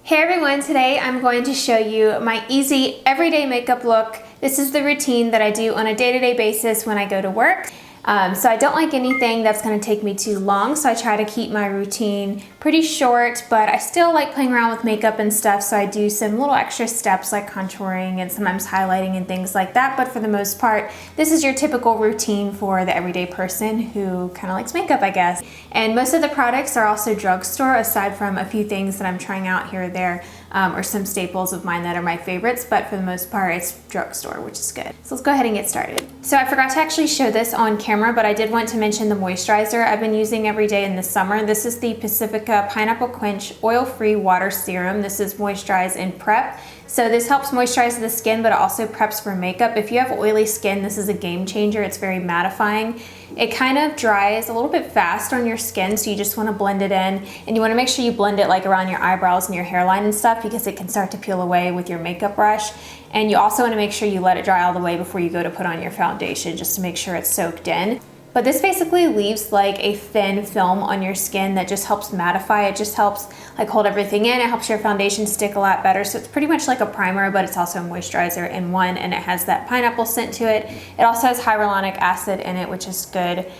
Hey everyone, today I'm going to show you my easy everyday makeup look. This is the routine that I do on a day-to-day basis when I go to work. So I don't like anything that's going to take me too long, so I try to keep my routine pretty short, but I still like playing around with makeup and stuff, so I do some little extra steps like contouring and sometimes highlighting and things like that, but for the most part, this is your typical routine for the everyday person who kind of likes makeup, I guess. And most of the products are also drugstore, aside from a few things that I'm trying out here or there, or some staples of mine that are my favorites, but for the most part, it's drugstore, which is good. So let's go ahead and get started. So I forgot to actually show this on camera, but I did want to mention the moisturizer I've been using every day in the summer. This is the Pacifica Pineapple Quench Oil-Free Water Serum. This is Moisturize and Prep. So this helps moisturize the skin, but it also preps for makeup. If you have oily skin, this is a game changer. It's very mattifying. It kind of dries a little bit fast on your skin, so you just want to blend it in, and you want to make sure you blend it like around your eyebrows and your hairline and stuff, because it can start to peel away with your makeup brush. And you also want to make sure you let it dry all the way before you go to put on your foundation, just to make sure it's soaked in. But this basically leaves like a thin film on your skin that just helps mattify. It just helps like hold everything in. It helps your foundation stick a lot better. So it's pretty much like a primer, but it's also a moisturizer in one, and it has that pineapple scent to it. It also has hyaluronic acid in it, which is good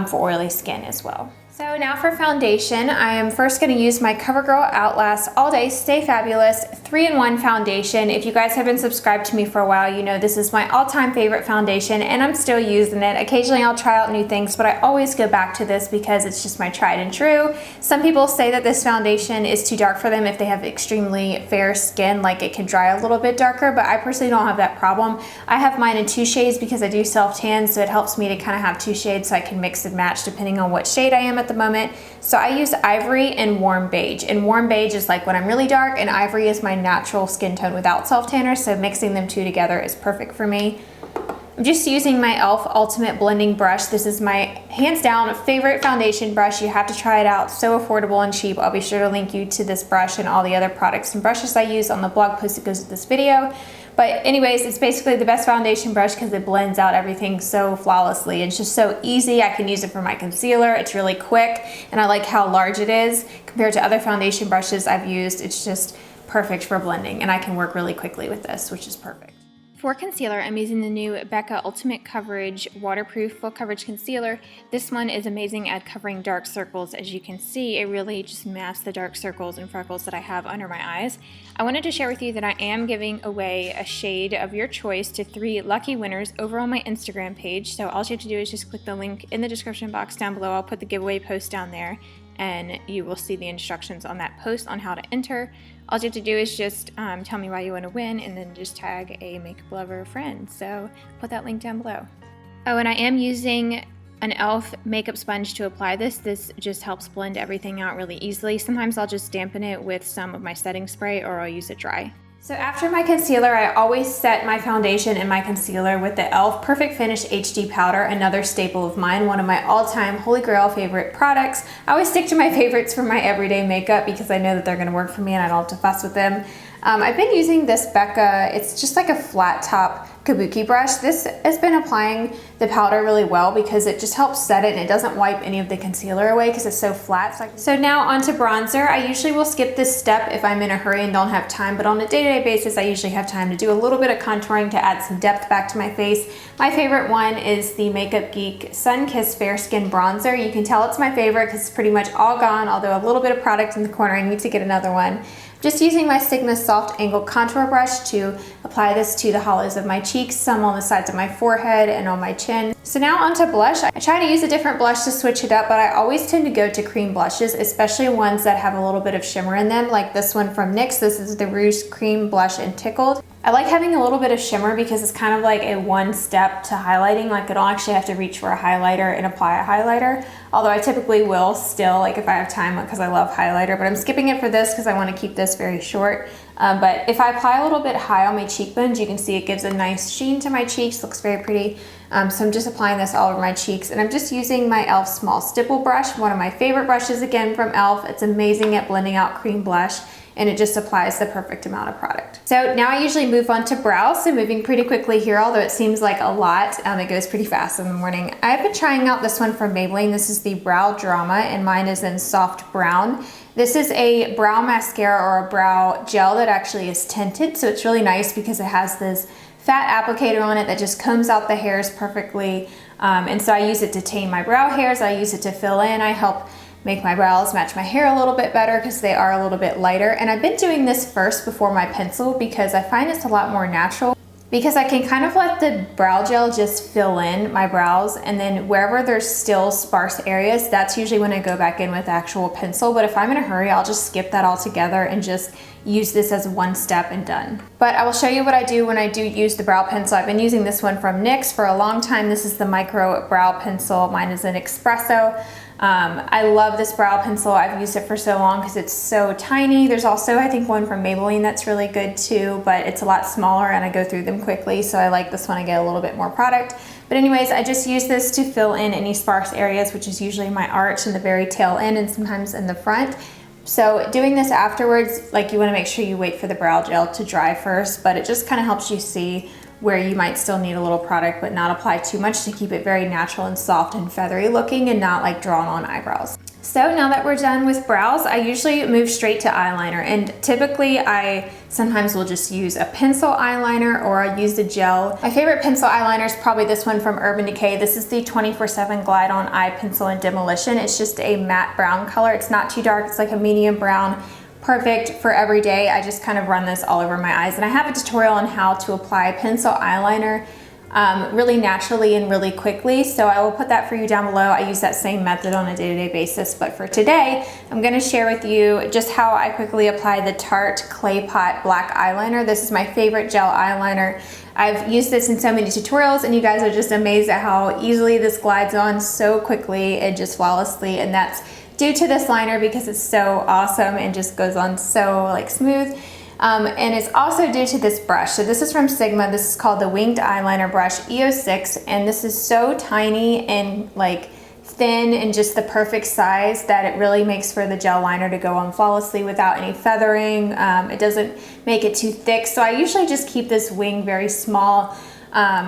for oily skin as well. So now for foundation, I am first going to use my CoverGirl Outlast All Day Stay Fabulous 3-in-1 foundation. If you guys have been subscribed to me for a while, you know this is my all-time favorite foundation, and I'm still using it. Occasionally I'll try out new things, but I always go back to this because it's just my tried and true. Some people say that this foundation is too dark for them if they have extremely fair skin, like it can dry a little bit darker, but I personally don't have that problem. I have mine in 2 shades because I do self-tan, so it helps me to kind of have 2 shades so I can mix and match depending on what shade I am at the moment. So I use ivory and warm beige, and warm beige is like when I'm really dark, and ivory is my natural skin tone without self-tanner, so mixing them two together is perfect for me. I'm just using my e.l.f. Ultimate Blending Brush. This is my hands down favorite foundation brush. You have to try it out. So affordable and cheap. I'll be sure to link you to this brush and all the other products and brushes I use on the blog post that goes with this video. But anyways, it's basically the best foundation brush because it blends out everything so flawlessly. It's just so easy. I can use it for my concealer. It's really quick, and I like how large it is compared to other foundation brushes I've used. It's just perfect for blending, and I can work really quickly with this, which is perfect. For concealer, I'm using the new Becca Ultimate Coverage Waterproof Full Coverage Concealer. This one is amazing at covering dark circles. As you can see, it really just masks the dark circles and freckles that I have under my eyes. I wanted to share with you that I am giving away a shade of your choice to 3 lucky winners over on my Instagram page. So all you have to do is just click the link in the description box down below. I'll put the giveaway post down there, and you will see the instructions on that post on how to enter. All you have to do is just tell me why you want to win, and then just tag a makeup lover friend. So put that link down below. Oh, and I am using an e.l.f. makeup sponge to apply this. This just helps blend everything out really easily. Sometimes I'll just dampen it with some of my setting spray, or I'll use it dry. So after my concealer, I always set my foundation and my concealer with the e.l.f. Perfect Finish HD Powder, another staple of mine, one of my all-time holy grail favorite products. I always stick to my favorites for my everyday makeup because I know that they're going to work for me and I don't have to fuss with them. I've been using this Becca, it's just like a flat top kabuki brush. This has been applying the powder really well because it just helps set it, and it doesn't wipe any of the concealer away because it's so flat. So now onto bronzer. I usually will skip this step if I'm in a hurry and don't have time, but on a day-to-day basis I usually have time to do a little bit of contouring to add some depth back to my face. My favorite one is the Makeup Geek Sun Kissed Fair Skin Bronzer. You can tell it's my favorite because it's pretty much all gone, although a little bit of product in the corner. I need to get another one. Just using my Sigma Soft Angle Contour Brush to apply this to the hollows of my cheeks, some on the sides of my forehead and on my chin. So now onto blush. I try to use a different blush to switch it up, but I always tend to go to cream blushes, especially ones that have a little bit of shimmer in them, like this one from NYX. This is the Rouge Cream Blush in Tickled. I like having a little bit of shimmer because it's kind of like a one step to highlighting. Like I don't actually have to reach for a highlighter and apply a highlighter, although I typically will still, like if I have time, because I love highlighter, but I'm skipping it for this because I want to keep this very short. But if I apply a little bit high on my cheekbones, you can see it gives a nice sheen to my cheeks, looks very pretty. So I'm just applying this all over my cheeks, and I'm just using my e.l.f. Small Stipple Brush, one of my favorite brushes again from e.l.f. It's amazing at blending out cream blush. and it just applies the perfect amount of product. So now I usually move on to brows, so moving pretty quickly here, although it seems like a lot. It goes pretty fast in the morning. I've been trying out this one from Maybelline. This is the Brow Drama, and mine is in soft brown. This is a brow mascara or a brow gel that actually is tinted, so it's really nice because it has this fat applicator on it that just combs out the hairs perfectly. And so I use it to tame my brow hairs. I use it to fill in. I help make my brows match my hair a little bit better because they are a little bit lighter. And I've been doing this first before my pencil because I find it's a lot more natural, because I can kind of let the brow gel just fill in my brows, and then wherever there's still sparse areas, that's usually when I go back in with actual pencil. But if I'm in a hurry, I'll just skip that altogether and just use this as one step and done. But I will show you what I do when I do use the brow pencil. I've been using this one from NYX for a long time. This is the micro brow pencil. Mine is an espresso. I love this brow pencil. I've used it for so long because it's so tiny. There's also, I think, one from Maybelline that's really good too, but it's a lot smaller and I go through them quickly, so I like this one. I get a little bit more product. But anyways, I just use this to fill in any sparse areas, which is usually my arch and the very tail end and sometimes in the front. So doing this afterwards, like, you want to make sure you wait for the brow gel to dry first, but it just kind of helps you see where you might still need a little product but not apply too much to keep it very natural and soft and feathery looking and not like drawn on eyebrows. So now that we're done with brows, I usually move straight to eyeliner, and typically I sometimes will just use a pencil eyeliner or I use the gel. My favorite pencil eyeliner is probably this one from Urban Decay. This is the 24/7 Glide On Eye Pencil in Demolition. It's just a matte brown color. It's not too dark, it's like a medium brown. Perfect for every day. I just kind of run this all over my eyes, and I have a tutorial on how to apply pencil eyeliner really naturally and really quickly, so I will put that for you down below. I use that same method on a day-to-day basis, but for today I'm going to share with you just how I quickly apply the Tarte Clay Pot Black Eyeliner. This is my favorite gel eyeliner. I've used this in so many tutorials, and you guys are just amazed at how easily this glides on so quickly and just flawlessly, and that's due to this liner because it's so awesome and just goes on so like smooth. And it's also due to this brush. So this is from Sigma. This is called the Winged Eyeliner Brush EO6, and this is so tiny and like thin and just the perfect size that it really makes for the gel liner to go on flawlessly without any feathering. It doesn't make it too thick, so I usually just keep this wing very small.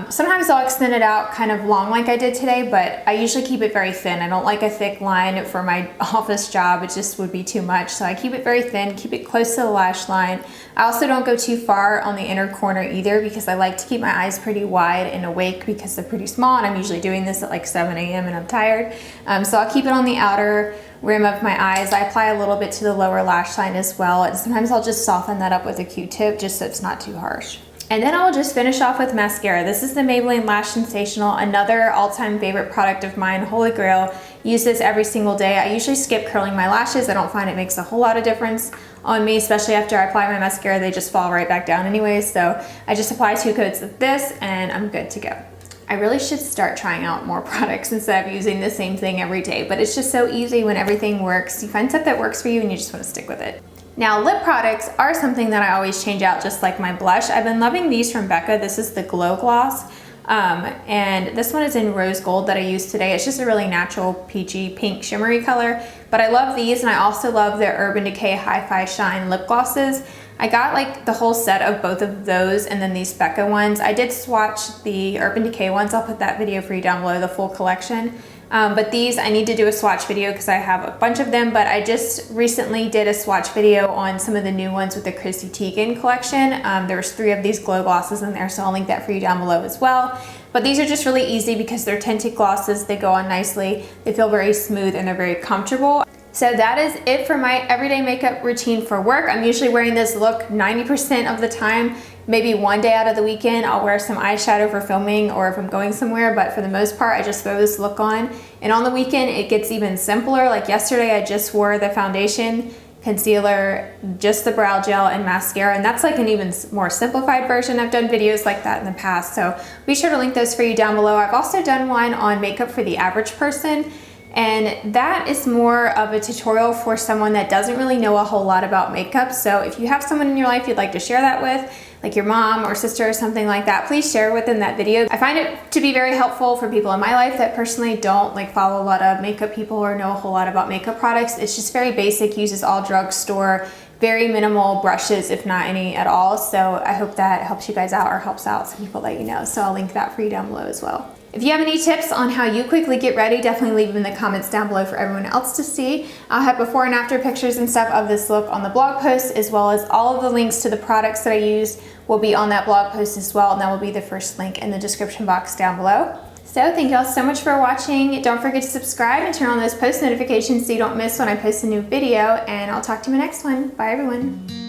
Sometimes I'll extend it out kind of long like I did today, but I usually keep it very thin. I don't like a thick line for my office job. It just would be too much. So I keep it very thin, keep it close to the lash line. I also don't go too far on the inner corner either because I like to keep my eyes pretty wide and awake because they're pretty small, and I'm usually doing this at like 7 a.m. and I'm tired. So I'll keep it on the outer rim of my eyes. I apply a little bit to the lower lash line as well, and sometimes I'll just soften that up with a Q-tip just so it's not too harsh. And then I'll just finish off with mascara. This is the Maybelline Lash Sensational, another all-time favorite product of mine, holy grail. Use this every single day. I usually skip curling my lashes. I don't find it makes a whole lot of difference on me, especially after I apply my mascara. They just fall right back down anyway. So I just apply 2 coats of this and I'm good to go. I really should start trying out more products instead of using the same thing every day, but it's just so easy when everything works. You find stuff that works for you and you just want to stick with it. Now, lip products are something that I always change out, just like my blush. I've been loving these from Becca. This is the Glow Gloss, and this one is in Rose Gold that I used today. It's just a really natural peachy pink shimmery color, but I love these, and I also love the Urban Decay Hi-Fi Shine lip glosses. I got like the whole set of both of those and then these Becca ones. I did swatch the Urban Decay ones. I'll put that video for you down below, the full collection. But these, I need to do a swatch video because I have a bunch of them, but I just recently did a swatch video on some of the new ones with the Chrissy Teigen collection. There was 3 of these glow glosses in there, so I'll link that for you down below as well. But these are just really easy because they're tinted glosses. They go on nicely. They feel very smooth and they're very comfortable. So that is it for my everyday makeup routine for work. I'm usually wearing this look 90% of the time. Maybe one day out of the weekend I'll wear some eyeshadow for filming or if I'm going somewhere, but for the most part I just throw this look on. And on the weekend it gets even simpler. Like yesterday I just wore the foundation, concealer, just the brow gel and mascara, and that's like an even more simplified version. I've done videos like that in the past, so be sure to link those for you down below. I've also done one on makeup for the average person, and that is more of a tutorial for someone that doesn't really know a whole lot about makeup. So if you have someone in your life you'd like to share that with, like your mom or sister or something like that, please share within that video. I find it to be very helpful for people in my life that personally don't like follow a lot of makeup people or know a whole lot about makeup products. It's just very basic, uses all drugstore very minimal brushes, if not any at all. So I hope that helps you guys out or helps out some people that you know. So I'll link that for you down below as well. If you have any tips on how you quickly get ready, definitely leave them in the comments down below for everyone else to see. I'll have before and after pictures and stuff of this look on the blog post, as well as all of the links to the products that I used will be on that blog post as well, and that will be the first link in the description box down below. So thank you all so much for watching. Don't forget to subscribe and turn on those post notifications so you don't miss when I post a new video, and I'll talk to you in the next one. Bye everyone.